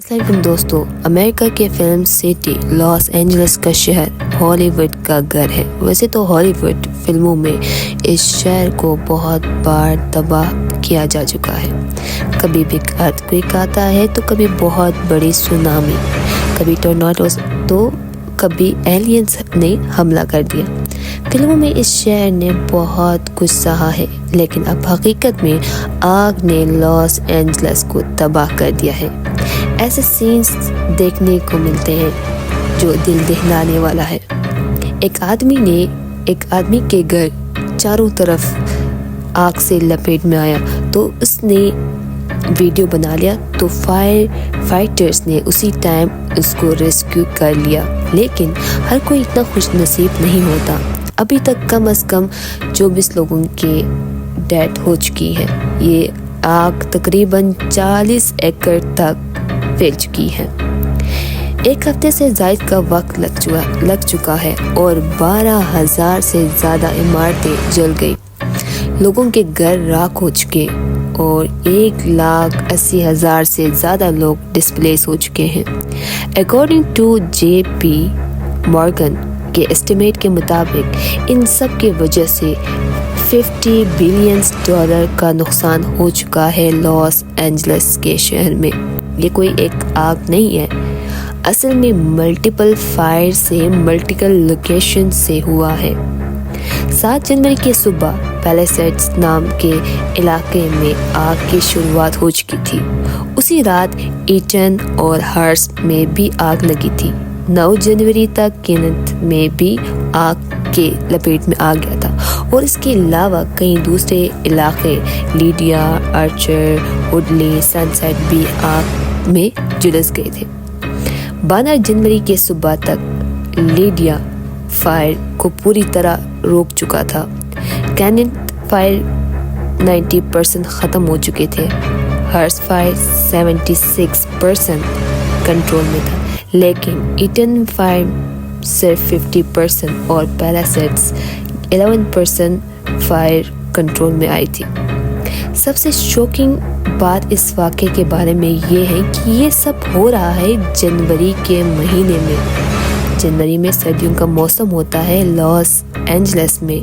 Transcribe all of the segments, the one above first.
السلام علیکم دوستو، امریکہ کے فلم سٹی لاس اینجلس کا شہر ہالی ووڈ کا گھر ہے۔ ویسے تو ہالی ووڈ فلموں میں اس شہر کو بہت بار تباہ کیا جا چکا ہے۔ کبھی بگ ارتھکویک آتا ہے تو کبھی بہت بڑی سونامی، کبھی ٹورناڈوز تو کبھی ایلینز نے حملہ کر دیا۔ فلموں میں اس شہر نے بہت کچھ سہا ہے، لیکن اب حقیقت میں آگ نے لاس اینجلس کو تباہ کر دیا ہے۔ ایسے سینز دیکھنے کو ملتے ہیں جو دل دہلانے والا ہے۔ ایک آدمی کے گھر چاروں طرف آگ سے لپیٹ میں آیا تو اس نے ویڈیو بنا لیا تو فائر فائٹرز نے اسی ٹائم اس کو ریسکیو کر لیا، لیکن ہر کوئی اتنا خوش نصیب نہیں ہوتا۔ ابھی تک کم از کم 24 لوگوں کی ڈیتھ ہو چکی ہے۔ یہ آگ تقریباً 40 ایکڑ تک پھیل چکی ہے۔ ایک ہفتے سے زائد کا وقت لگ چکا ہے اور 12,000 سے زیادہ عمارتیں جل گئی، لوگوں کے گھر راکھ ہو چکے اور 1,80,000 سے زیادہ لوگ ڈسپلیس ہو چکے ہیں۔ اکارڈنگ ٹو JP مورگن کے اسٹیمیٹ کے مطابق ان سب کی وجہ سے $50 بلین کا نقصان ہو چکا ہے لاس اینجلس کے شہر میں۔ یہ کوئی ایک آگ نہیں ہے، اصل میں ملٹیپل فائر سے ملٹیپل لوکیشن سے ہوا ہے۔ 7 جنوری کی صبح پیلیسیڈز نام کے علاقے میں آگ کی شروعات ہو چکی تھی۔ اسی رات ایٹن اور ہرس میں بھی آگ لگی تھی۔ 9 جنوری تک کینتھ میں بھی آگ کے لپیٹ میں آ گیا تھا اور اس کے علاوہ کئی دوسرے علاقے لیڈیا، آرچر، وڈلی، سن سیٹ بھی آگ میں جلس گئے تھے۔ 12 جنوری کے صبح تک لیڈیا فائر کو پوری طرح روک چکا تھا۔ کینتھ فائر 90% ختم ہو چکے تھے۔ ہرس فائر 76% کنٹرول میں تھا، لیکن ایٹن فائر صرف 50% اور پیلیسیڈز 11% فائر کنٹرول میں آئی تھی۔ سب سے شوکنگ بات اس واقعے کے بارے میں یہ ہے کہ یہ سب ہو رہا ہے جنوری کے مہینے میں۔ جنوری میں سردیوں کا موسم ہوتا ہے لاس اینجلس میں۔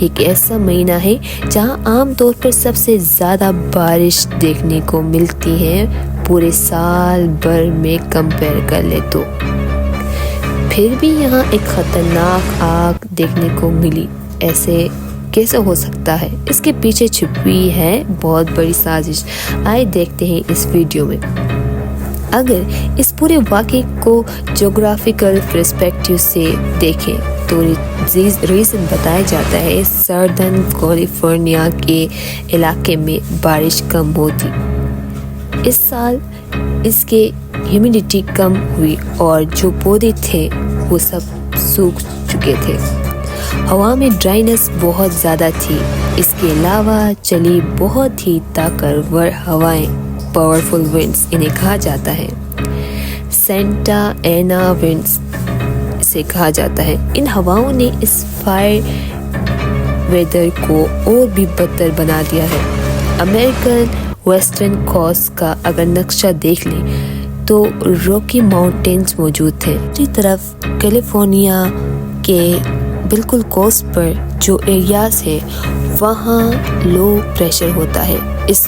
ایک ایسا مہینہ ہے جہاں عام طور پر سب سے زیادہ بارش دیکھنے کو ملتی ہے پورے سال بھر میں کمپیئر کر لے تو۔ پھر بھی یہاں ایک خطرناک آگ دیکھنے کو ملی، ایسے کیسے ہو سکتا ہے؟ اس کے پیچھے چھپی ہے بہت بڑی سازش۔ آئے دیکھتے ہیں اس ویڈیو میں۔ اگر اس پورے واقعے کو جغرافیکل پرسپیکٹیو سے دیکھیں تو ریزن بتایا جاتا ہے سردرن کیلیفورنیا کے علاقے میں بارش کم ہوتی۔ اس سال اس کے ہیومیڈیٹی کم ہوئی اور جو پودے تھے وہ سب سوکھ چکے تھے۔ ہوا میں ڈرائنس بہت زیادہ تھی۔ اس کے علاوہ چلی بہت ہی طاقتور ہوائیں، پاورفل ونڈز انہیں کہا جاتا ہے، سینٹا اینا ونڈز سے کہا جاتا ہے۔ ان ہواؤں نے اس فائر ویدر کو اور بھی بدتر بنا دیا ہے۔ امریکن ویسٹرن کوسٹ کا اگر نقشہ دیکھ لیں تو روکی ماؤنٹینز موجود تھے۔ دوسری طرف کیلیفورنیا کے بالکل کوسٹ پر جو ایریاز ہے وہاں لو پریشر ہوتا ہے۔ اس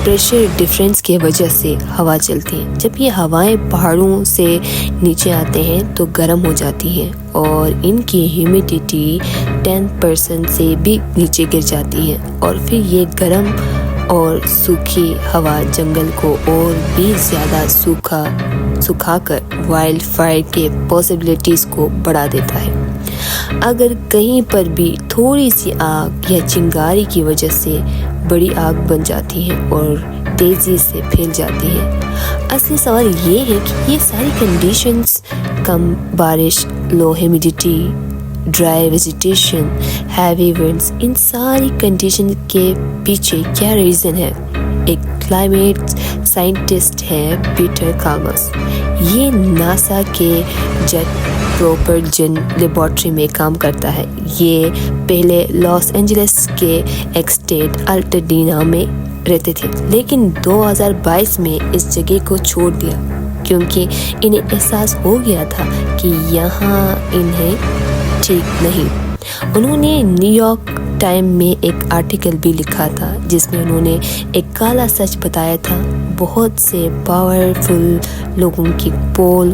پریشر ڈفرینس کی وجہ سے ہوا چلتی ہے۔ جب یہ ہوائیں پہاڑوں سے نیچے آتے ہیں تو گرم ہو جاتی ہیں اور ان کی ہیومیڈیٹی 10% سے بھی نیچے گر جاتی ہے، اور پھر یہ گرم اور سوکھی ہوا جنگل کو اور بھی زیادہ سکھا کر وائلڈ فائر کے پاسبلٹیز کو بڑھا دیتا ہے۔ اگر کہیں پر بھی تھوڑی سی آگ یا چنگاری کی وجہ سے بڑی آگ بن جاتی ہے اور تیزی سے پھیل جاتی ہے۔ اصلی سوال یہ ہے کہ یہ ساری کنڈیشنز، کم بارش، low humidity, dry vegetation, heavy winds, ان ساری کنڈیشن کے پیچھے کیا ریزن ہے؟ ایک کلائمیٹ سائنٹسٹ ہے پیٹر کالمس۔ یہ ناسا کے جیٹ پروپرجن لیبارٹری میں کام کرتا ہے۔ یہ پہلے لاس اینجلس کے ایسٹیٹ الٹاڈینا میں رہتے تھے، لیکن 2022 میں اس جگہ کو چھوڑ دیا کیونکہ انہیں احساس ہو گیا تھا کہ یہاں انہیں ٹھیک نہیں۔ انہوں نے نیو یارک ٹائم میں ایک آرٹیکل بھی لکھا تھا جس میں انہوں نے ایک کالا سچ بتایا تھا، بہت سے پاورفل لوگوں کی پول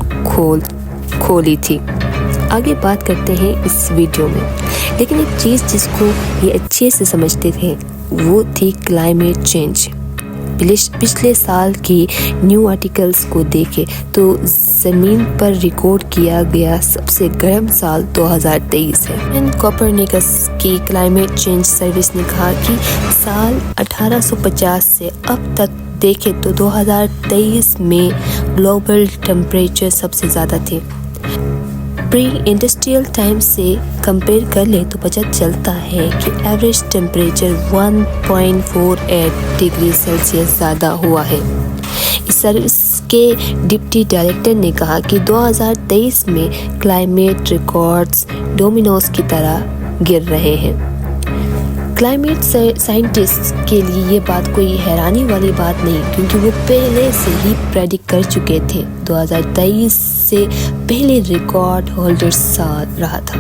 کھولی تھی۔ آگے بات کرتے ہیں اس ویڈیو میں، لیکن ایک چیز جس کو یہ اچھے سے سمجھتے تھے وہ تھی کلائمیٹ چینج۔ پچھلے سال کی نیو آرٹیکلز کو دیکھیں تو زمین پر ریکارڈ کیا گیا سب سے گرم سال 2023 ہے۔ کوپرنیکس کی کلائمیٹ چینج سروس نے کہا کہ سال 1850 سے اب تک دیکھیں تو 2023 میں گلوبل ٹیمپریچر سب سے زیادہ تھے۔ پری انڈسٹریل ٹائم سے کمپیئر کر لیں تو پتہ چلتا ہے کہ ایوریج ٹیمپریچر 1.48 ڈگری سیلسیس زیادہ ہوا ہے۔ اس سروس کے ڈپٹی ڈائریکٹر نے کہا کہ 2023 میں کلائمیٹ ریکارڈز ڈومینوز کی طرح گر رہے ہیں۔ کلائمیٹ سائنٹسٹ کے لیے یہ بات کوئی حیرانی والی بات نہیں، کیونکہ وہ پہلے سے ہی پریڈکٹ کر چکے تھے۔ 2023 سے پہلے ریکارڈ ہولڈر سال رہا تھا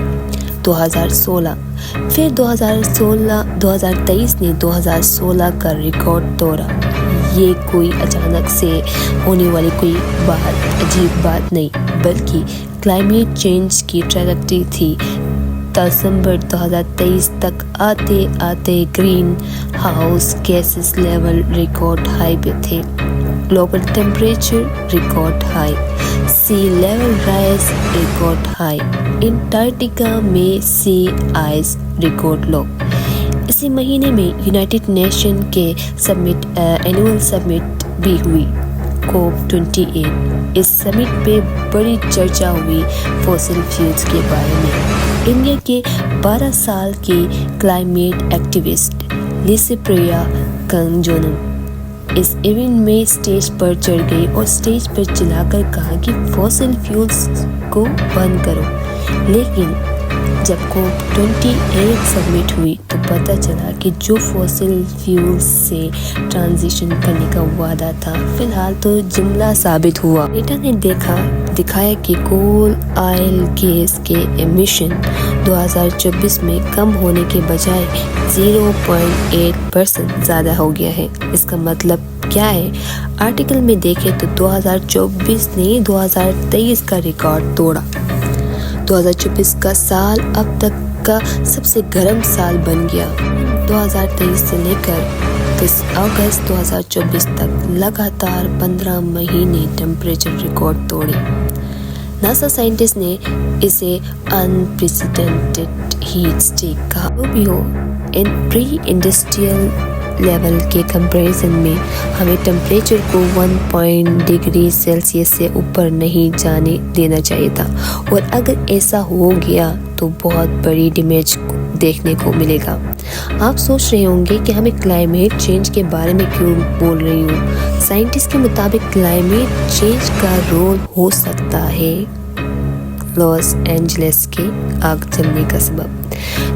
2016، پھر 2023 نے 2016 کا ریکارڈ توڑا۔ یہ کوئی اچانک سے ہونے والی کوئی عجیب بات نہیں، بلکہ کلائمیٹ چینج کی ٹریجیکٹری تھی۔ دسمبر 2023 تک آتے آتے greenhouse gases level record high پہ تھے، global temperature record high, sea level rise record high, Antarctica میں سی آئس ریکارڈ لو۔ اسی مہینے میں یونائٹڈ نیشن کے اینول سمٹ بھی ہوئی، COP28۔ اس سمٹ پہ بڑی چرچا ہوئی فوسل فیولز کے بارے میں۔ انڈیا کے 12 سال کی کلائمیٹ ایکٹیوسٹ لیسپریا کنجونم اس ایونٹ میں سٹیج پر چڑھ گئی اور سٹیج پر چلا کر کہا کہ فوسل فیولز کو بند کرو، لیکن جب COP28 سبمٹ ہوئی تو پتہ چلا کہ جو فوسل فیولز سے ٹرانزیشن کرنے کا وعدہ تھا فی الحال تو جملہ ثابت ہوا۔ ڈیٹا نے دکھایا کہ کول آئل گیس کے ایمیشن 2024 میں کم ہونے کے بجائے 0.8% زیادہ ہو گیا ہے۔ اس کا مطلب کیا ہے؟ آرٹیکل میں دیکھیں تو 2024 نے 2023 کا ریکارڈ توڑا۔ 2024 کا سال اب تک کا سب سے گرم سال بن گیا۔ 2023 سے لے کر 10 اگست 2024 تک لگاتار 15 مہینے ٹیمپریچر ریکارڈ توڑے۔ ناسا سائنٹسٹ نے اسے انپریسیڈنٹڈ ہیٹ اسٹریک کہا۔ جو بھی ہو، پری انڈسٹریل لیول کے کمپیریزن میں ہمیں ٹیمپریچر کو 1 ڈگری سیلسیس سے اوپر نہیں جانے دینا چاہیے تھا، اور اگر ایسا ہو گیا تو بہت بڑی ڈیمیج دیکھنے کو ملے گا۔ آپ سوچ رہے ہوں گے کہ ہمیں کلائمیٹ چینج کے بارے میں کیوں بول رہی ہوں۔ سائنٹسٹ کے مطابق کلائمیٹ چینج کا رول ہو سکتا ہے لاس اینجلس کے آگ جلنے کا سبب۔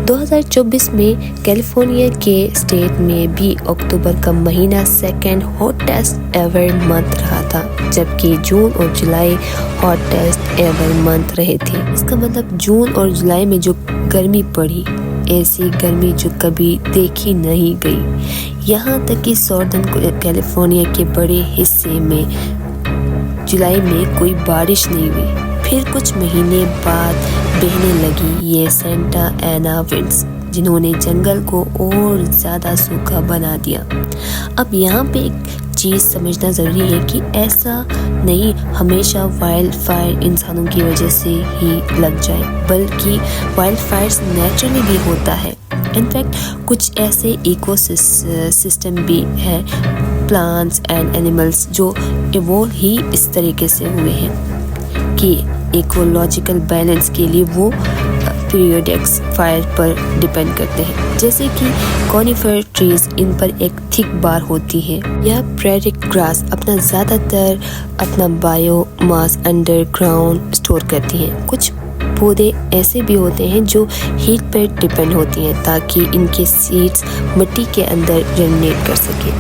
2024 میں کیلیفورنیا کے اسٹیٹ میں بھی اکتوبر کا مہینہ سیکنڈ ہاٹیسٹ ایور منتھ رہا تھا، جبکہ جون اور جولائی ہاٹیسٹ ایور منتھ رہے تھے۔ اس کا مطلب جون اور جولائی میں جو گرمی پڑی، ایسی گرمی جو کبھی دیکھی نہیں گئی۔ یہاں تک کہ ساؤدرن کیلیفورنیا کے بڑے حصے میں جولائی میں کوئی بارش نہیں ہوئی۔ پھر کچھ مہینے بعد بہنے لگی یہ سینٹا اینا ونڈز، جنہوں نے جنگل کو اور زیادہ سوکھا بنا دیا۔ اب یہاں پہ ایک چیز سمجھنا ضروری ہے کہ ایسا نہیں ہمیشہ وائلڈ فائر انسانوں کی وجہ سے ہی لگ جائے، بلکہ وائلڈ فائرز نیچرلی بھی ہوتا ہے۔ انفیکٹ کچھ ایسے ایکو سسٹم بھی ہیں، پلانٹس اینڈ اینیملز، جو ایوولو ہی اس طریقے سے ہوئے ہیں کہ ایکولوجیکل بیلنس کے لیے وہ پیریوڈکس فائر پر ڈیپینڈ کرتے ہیں، جیسے کہ کونیفر ٹریز، ان پر ایک تھک بار ہوتی ہے، یا پریریک گراس اپنا بایو ماس انڈر گراؤنڈ سٹور کرتی ہیں۔ کچھ پودے ایسے بھی ہوتے ہیں جو ہیٹ پر ڈیپینڈ ہوتی ہیں تاکہ ان کے سیڈز مٹی کے اندر جرمنیٹ کر سکیں۔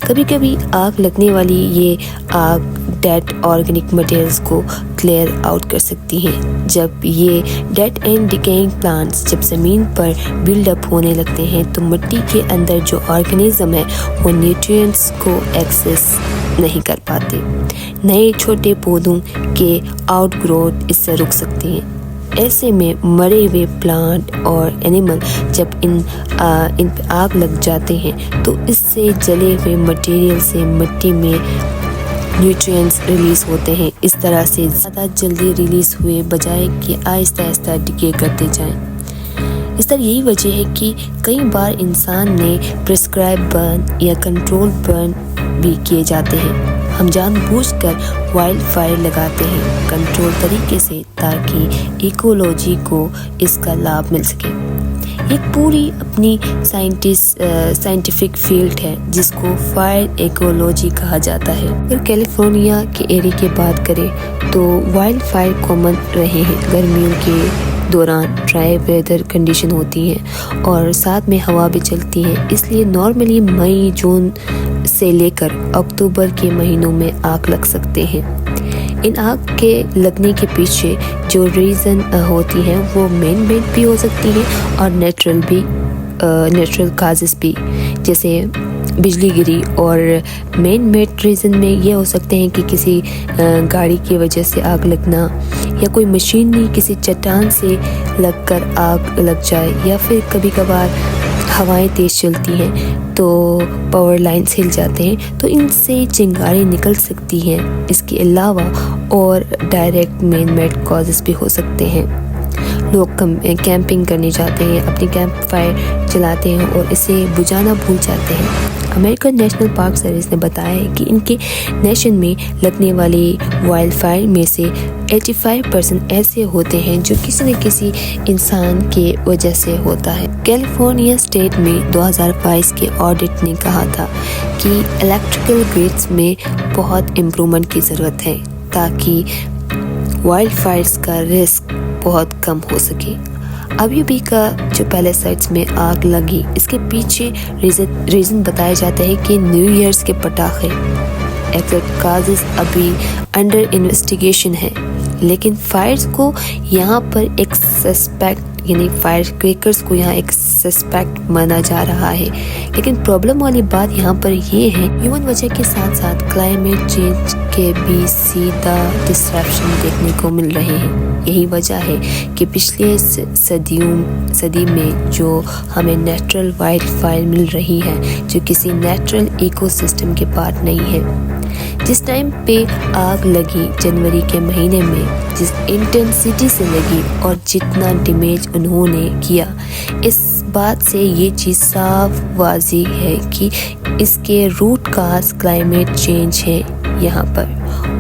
کبھی کبھی آگ لگنے والی یہ آگ ڈیڈ آرگینک مٹیریلز کو کلیئر آؤٹ کر سکتی ہیں۔ جب یہ ڈیڈ اینڈ ڈیکیئنگ پلانٹس جب زمین پر بلڈ اپ ہونے لگتے ہیں تو مٹی کے اندر جو آرگینزم ہے وہ نیوٹرینٹس کو ایکسیس نہیں کر پاتے۔ نئے چھوٹے پودوں کے آؤٹ گروتھ اس سے رک سکتے ہیں۔ ایسے میں مرے ہوئے پلانٹ اور اینیمل جب ان پہ آگ لگ جاتے ہیں تو اس سے جلے ہوئے مٹیریل سے مٹی میں نیوٹرینٹس ریلیز ہوتے ہیں، اس طرح سے زیادہ جلدی ریلیز ہوئے بجائے کہ آہستہ آہستہ ڈکے کرتے جائیں۔ اس طرح یہی وجہ ہے کہ کئی بار انسان نے پرسکرائب برن یا کنٹرول برن بھی کیے جاتے ہیں۔ ہم جان بوجھ کر وائلڈ فائر لگاتے ہیں کنٹرول طریقے سے تاکہ ایکولوجی کو اس کا لابھ مل سکے۔ ایک پوری اپنی سائنٹیفک فیلڈ ہے جس کو فائر ایکولوجی کہا جاتا ہے۔ اگر کیلیفورنیا کے ایریا کی بات کریں تو وائلڈ فائر کامن رہے ہیں۔ گرمیوں کے دوران ڈرائی ویدر کنڈیشن ہوتی ہیں اور ساتھ میں ہوا بھی چلتی ہے، اس لیے نارملی مئی جون سے لے کر اکتوبر کے مہینوں میں آگ لگ سکتے ہیں۔ ان آگ کے لگنے کے پیچھے جو ریزن ہوتی ہیں وہ مین میڈ بھی ہو سکتی ہیں اور نیچرل کازز بھی، جیسے بجلی گری، اور مین میڈ ریزن میں یہ ہو سکتے ہیں کہ کسی گاڑی کی وجہ سے آگ لگنا، یا کوئی مشینری کسی چٹان سے لگ کر آگ لگ جائے، یا پھر کبھی کبھار ہوائیں تیز چلتی ہیں تو پاور لائنز ہل جاتے ہیں تو ان سے چنگاری نکل سکتی ہیں۔ اس کے علاوہ اور ڈائریکٹ مین میڈ کازز بھی ہو سکتے ہیں۔ لوگ کیمپنگ کرنے جاتے ہیں، اپنی کیمپ فائر چلاتے ہیں اور اسے بجھانا بھول جاتے ہیں۔ امریکن نیشنل پارک سروس نے بتایا ہے کہ ان کے نیشن میں لگنے والی وائلڈ فائر میں سے 85% ایسے ہوتے ہیں جو کسی نہ کسی انسان کی وجہ سے ہوتا ہے۔ کیلیفورنیا اسٹیٹ میں 2022 کے آڈٹ نے کہا تھا کہ الیکٹریکل گریڈز میں بہت امپرومنٹ کی ضرورت ہے تاکہ وائلڈ فائرز کا رسک بہت کم ہو سکے۔ ابھی کا جو پہلے سائٹس میں آگ لگی اس کے پیچھے ریزن بتایا جاتا ہے کہ نیو ایئرز کے پٹاخے، ایگزیکٹ کازز ابھی انڈر انویسٹیگیشن ہے، لیکن فائرز کو یہاں پر ایک سسپیکٹ، یعنی فائر کریکرز کو یہاں ایک سسپیکٹ مانا جا رہا ہے۔ لیکن پرابلم والی بات یہاں پر یہ ہے، ہیومن وجہ کے ساتھ ساتھ کلائمیٹ چینج کے بھی سیدھا ڈسرپشن دیکھنے کو مل رہے ہیں۔ یہی وجہ ہے کہ پچھلے صدی میں جو ہمیں نیچرل وائلڈ فائر مل رہی ہے جو کسی نیچرل ایکو سسٹم کے پارٹ نہیں ہے۔ جس ٹائم پہ آگ لگی جنوری کے مہینے میں، جس انٹینسٹی سے لگی اور جتنا ڈیمیج انہوں نے کیا، اس بات سے یہ چیز صاف واضح ہے کہ اس کے روٹ کاز کلائمیٹ چینج ہے یہاں پر،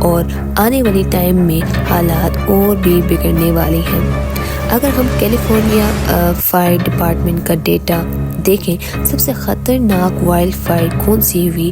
اور آنے والی ٹائم میں حالات اور بھی بگڑنے والے ہیں۔ اگر ہم کیلیفورنیا فائر ڈپارٹمنٹ کا ڈیٹا دیکھیں، سب سے خطرناک وائلڈ فائر کون سی ہوئی،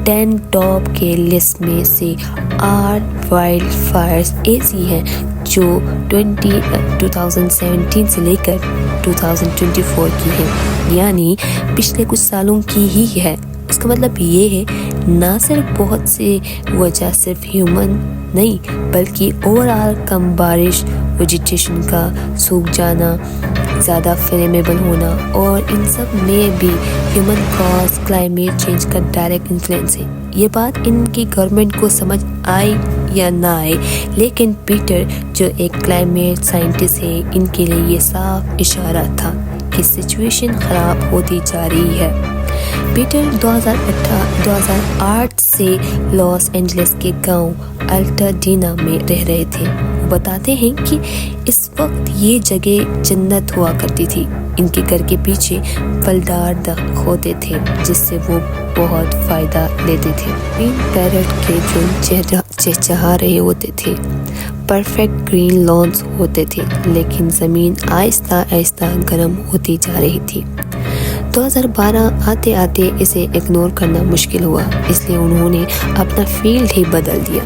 10 ٹاپ کے لسٹ میں سے 8 وائلڈ فائرز ایسی ہیں جو 2017 سے لے کر 2024 کی ہیں، یعنی پچھلے کچھ سالوں کی ہی ہے۔ اس کا مطلب یہ ہے نہ صرف بہت سے وجہ صرف ہیومن نہیں بلکہ اوورآل کم بارش، ویجیٹیشن کا سوکھ جانا، زیادہ فلیمیبل ہونا، اور ان سب میں بھی ہیومن کاز کلائمیٹ چینج کا ڈائریکٹ انفلوئنس ہے۔ یہ بات ان کی گورنمنٹ کو سمجھ آئے یا نہ آئے، لیکن پیٹر جو ایک کلائمیٹ سائنٹسٹ ہے، ان کے لیے یہ صاف اشارہ تھا کہ سچویشن خراب ہوتی جا رہی ہے۔ پیٹر 2008 سے لاس اینجلس کے گاؤں الٹاڈینا میں رہ رہے تھے۔ وہ بتاتے ہیں کہ اس وقت یہ جگہ جنت ہوا کرتی تھی۔ ان کے گھر کے پیچھے پھلدار درخت ہوتے تھے جس سے وہ بہت فائدہ لیتے تھے۔ گرین پیرٹ کے جھنڈ چہچہا رہے ہوتے تھے، پرفیکٹ گرین لانس ہوتے تھے، لیکن زمین آہستہ آہستہ گرم ہوتی جا رہی تھی۔ 2012 آتے آتے اسے اگنور کرنا مشکل ہوا، اس لیے انہوں نے اپنا فیلڈ ہی بدل دیا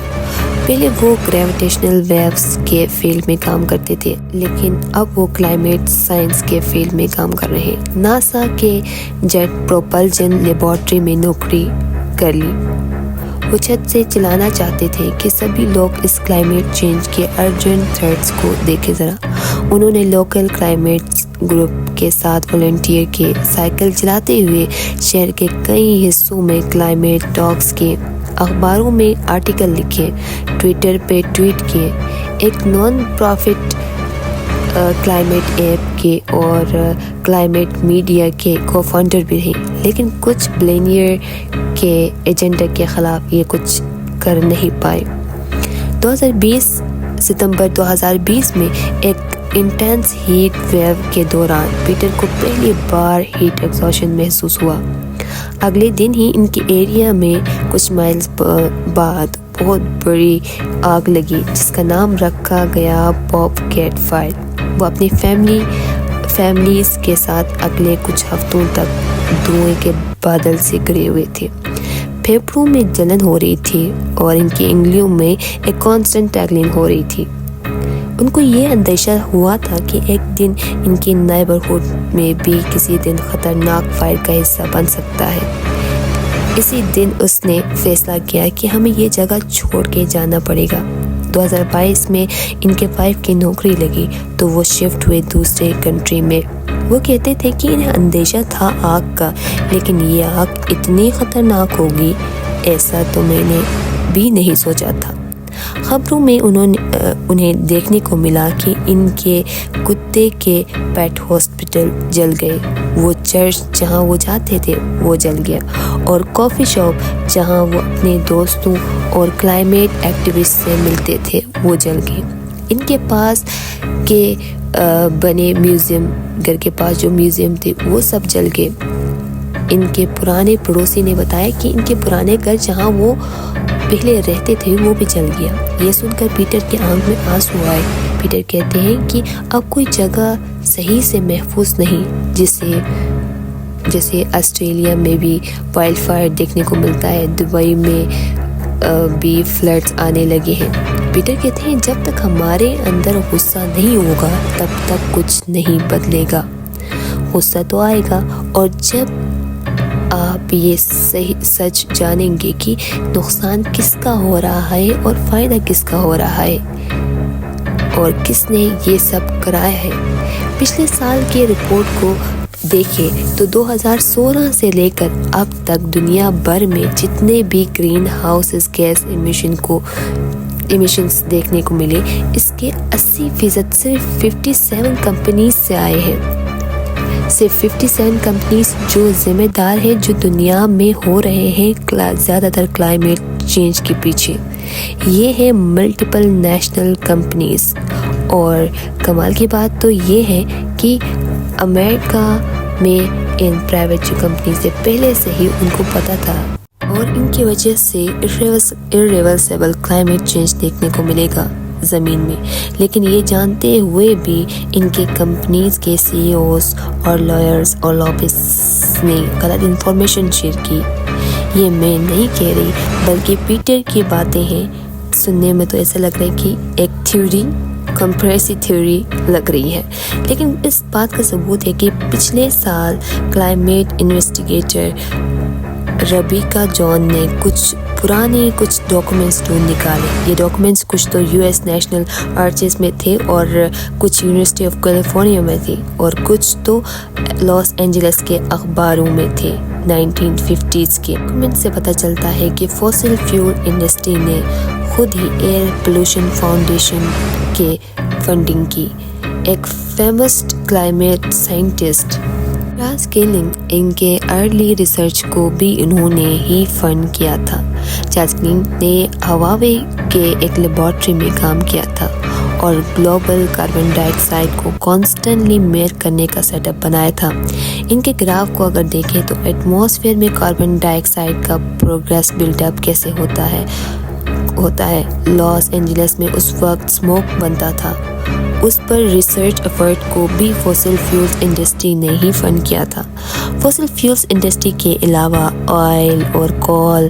پہلے وہ گریویٹیشنل ویوز کے فیلڈ میں کام کرتے تھے، لیکن اب وہ کلائمیٹ سائنس کے فیلڈ میں کام کر رہے ہیں۔ ناسا کے جیٹ پروپلشن لیبارٹری میں نوکری کر لی۔ وہ چھت سے چلانا چاہتے تھے کہ سبھی لوگ اس کلائمیٹ چینج کے ارجنٹ تھریٹس کو دیکھیں ذرا۔ انہوں نے لوکل کلائمیٹ گروپ کے ساتھ والنٹیئر کے سائیکل چلاتے ہوئے شہر کے کئی حصوں میں کلائمیٹ ٹاکس کے، اخباروں میں آرٹیکل لکھے، ٹویٹر پہ ٹویٹ کیے۔ ایک نان پروفٹ کلائمیٹ ایپ کے اور کلائمیٹ میڈیا کے کو فاؤنڈر بھی رہے، لیکن کچھ بلینئر کے ایجنڈا کے خلاف یہ کچھ کر نہیں پائے۔ ستمبر 2020 میں ایک انٹینس ہیٹ ویو کے دوران پیٹر کو پہلی بار ہیٹ ایکسوشن محسوس ہوا۔ اگلے دن ہی ان کے ایریا میں کچھ مائلز بعد بہت بڑی آگ لگی جس کا نام رکھا گیا باب کیٹ فائر۔ وہ اپنی فیملیز کے ساتھ اگلے کچھ ہفتوں تک دھوئیں کے بادل سے گرے ہوئے تھے۔ پھیپھڑوں میں جلن ہو رہی تھی اور ان کی انگلیوں میں ایک کانسٹنٹ ٹیگلنگ ہو رہی تھی۔ ان کو یہ اندیشہ ہوا تھا کہ ایک دن ان کی نیبرہڈ میں بھی کسی دن خطرناک فائر کا حصہ بن سکتا ہے۔ اسی دن اس نے فیصلہ کیا کہ ہمیں یہ جگہ چھوڑ کے جانا پڑے گا۔ 2022 میں ان کے 5 کی نوکری لگی تو وہ شفٹ ہوئے دوسرے کنٹری میں۔ وہ کہتے تھے کہ انہیں اندیشہ تھا آگ کا، لیکن یہ آگ اتنی خطرناک ہوگی ایسا تو میں نے بھی نہیں سوچا تھا۔ خبروں میں انہیں دیکھنے کو ملا کہ ان کے کتے کے پیٹ ہاسپٹل جل گئے، وہ چرچ جہاں وہ جاتے تھے وہ جل گیا، اور کافی شاپ جہاں وہ اپنے دوستوں اور کلائمیٹ ایکٹیوسٹ سے ملتے تھے وہ جل گئے۔ ان کے پاس کے بنے میوزیم، گھر کے پاس جو میوزیم تھے وہ سب جل گئے۔ ان کے پرانے پڑوسی نے بتایا کہ ان کے پرانے گھر جہاں وہ پہلے رہتے تھے وہ بھی جل گیا۔ یہ سن کر پیٹر کے آنکھ میں آنسو آئے۔ پیٹر کہتے ہیں کہ اب کوئی جگہ صحیح سے محفوظ نہیں، جیسے آسٹریلیا میں بھی وائلڈ فائر دیکھنے کو ملتا ہے، دبئی میں بھی فلڈز آنے لگے ہیں۔ پیٹر کہتے ہیں جب تک ہمارے اندر غصہ نہیں ہوگا تب تک کچھ نہیں بدلے گا۔ غصہ تو آئے گا، اور جب آپ یہ سچ جانیں گے کہ نقصان کس کا ہو رہا ہے اور فائدہ کس کا ہو رہا ہے اور کس نے یہ سب کرایا ہے۔ پچھلے سال کے رپورٹ کو دیکھیں تو 2016 سے لے کر اب تک دنیا بھر میں جتنے بھی گرین ہاؤس گیس ایمیشنز دیکھنے کو ملے، اس کے 80% صرف 57 کمپنیز سے آئے ہیں۔ صرف 57 کمپنیز جو ذمہ دار ہیں جو دنیا میں ہو رہے ہیں زیادہ تر کلائمیٹ چینج کے پیچھے۔ یہ ہے ملٹیپل نیشنل کمپنیز، اور کمال کی بات تو یہ ہے کہ امریکہ میں ان پرائیویٹ جو کمپنیز سے پہلے سے ہی ان کو پتہ تھا، اور ان کی وجہ سے irreversible کلائمیٹ چینج دیکھنے کو ملے گا زمین میں۔ لیکن یہ جانتے ہوئے بھی ان کے کمپنیز کے CEOs اور لائرز اور لابسٹ نے غلط انفارمیشن شیئر کی۔ یہ میں نہیں کہہ رہی، بلکہ پیٹر کی باتیں ہیں۔ سننے میں تو ایسا لگ رہا ہے کہ ایک تھیوری، کنسپریسی تھیوری لگ رہی ہے، لیکن اس بات کا ثبوت ہے کہ پچھلے سال کلائمیٹ انویسٹیگیٹر ربیکا جان نے کچھ ڈاکومنٹس ڈھونڈ نکالے۔ یہ ڈاکومنٹس کچھ تو US نیشنل آرچیوز میں تھے اور کچھ یونیورسٹی آف کیلیفورنیا میں تھے، اور کچھ تو لاس اینجلس کے اخباروں میں تھے 1950s کے۔ ڈاکومنٹ سے پتہ چلتا ہے کہ فوسل فیول انڈسٹری نے خود ہی ایئر پولوشن فاؤنڈیشن کے فنڈنگ کی۔ ایک famous climate scientist Charles Keeling, ان کے ارلی ریسرچ کو بھی انہوں نے ہی فنڈ کیا تھا۔ چارلس کیلنگ نے ہواوے کے ایک لیبارٹری میں کام کیا تھا اور گلوبل کاربن ڈائی آکسائڈ کو کانسٹنٹلی میئر کرنے کا سیٹ اپ بنایا تھا۔ ان کے گراف کو اگر دیکھیں تو ایٹماسفیئر میں کاربن ڈائی آکسائڈ کا پروگریس بلڈ اپ کیسے ہوتا ہے۔ لاس اینجلس میں اس وقت اسموک بنتا تھا، اس پر ریسرچ ایفرٹ کو بھی فوسل فیولز انڈسٹری نے ہی فنڈ کیا تھا۔ فوسل فیولز انڈسٹری کے علاوہ آئل اور کول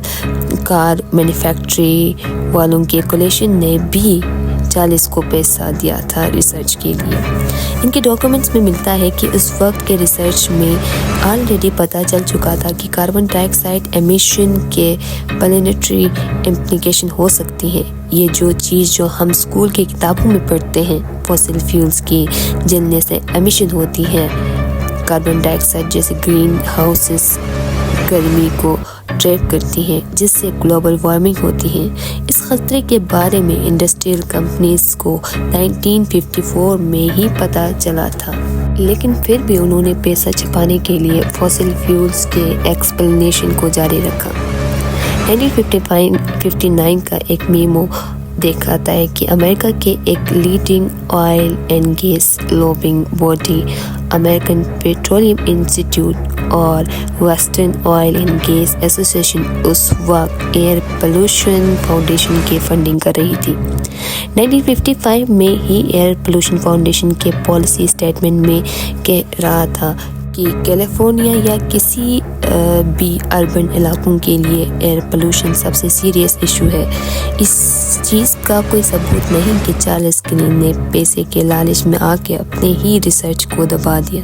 کار مینوفیکچری والوں کے کولیشن نے بھی چارلس کو پیسہ دیا تھا ریسرچ کے لیے۔ ان کے ڈاکومنٹس میں ملتا ہے کہ اس وقت کے ریسرچ میں آلریڈی پتہ چل چکا تھا کہ کاربن ڈائی آکسائڈ ایمیشن کے پلانیٹری امپلیکیشن ہو سکتی ہیں۔ یہ چیز جو ہم اسکول کی کتابوں میں پڑھتے ہیں، فوسل فیولز کی جلنے سے ایمیشن ہوتی ہے، کاربن ڈائی آکسائڈ جیسے گرین ہاؤسز گرمی کو ٹریپ کرتی ہیں، جس سے گلوبل وارمنگ ہوتی ہے۔ اس خطرے کے بارے میں انڈسٹریل کمپنیز کو 1954 میں ہی پتہ چلا تھا، لیکن پھر بھی انہوں نے پیسہ چھپانے کے لیے فوسل فیولز کے ایکسپلینیشن کو جاری رکھا۔ 1959 کا ایک میمو دکھاتا ہے کہ امریکہ کے ایک leading oil and gas lobbying body, American petroleum institute اور western oil and gas association اس وقت ایئر پولوشن فاؤنڈیشن کی فنڈنگ کر رہی تھی۔ 1955 میں ہی ایئر پولوشن فاؤنڈیشن کے پالیسی سٹیٹمنٹ میں کہہ رہا تھا کہ کیلیفورنیا یا کسی بھی اربن علاقوں کے لیے ایئر پولوشن سب سے سیریس ایشو ہے۔ اس چیز کا کوئی ثبوت نہیں کہ چارلس کلین نے پیسے کے لالچ میں آ کے اپنے ہی ریسرچ کو دبا دیا۔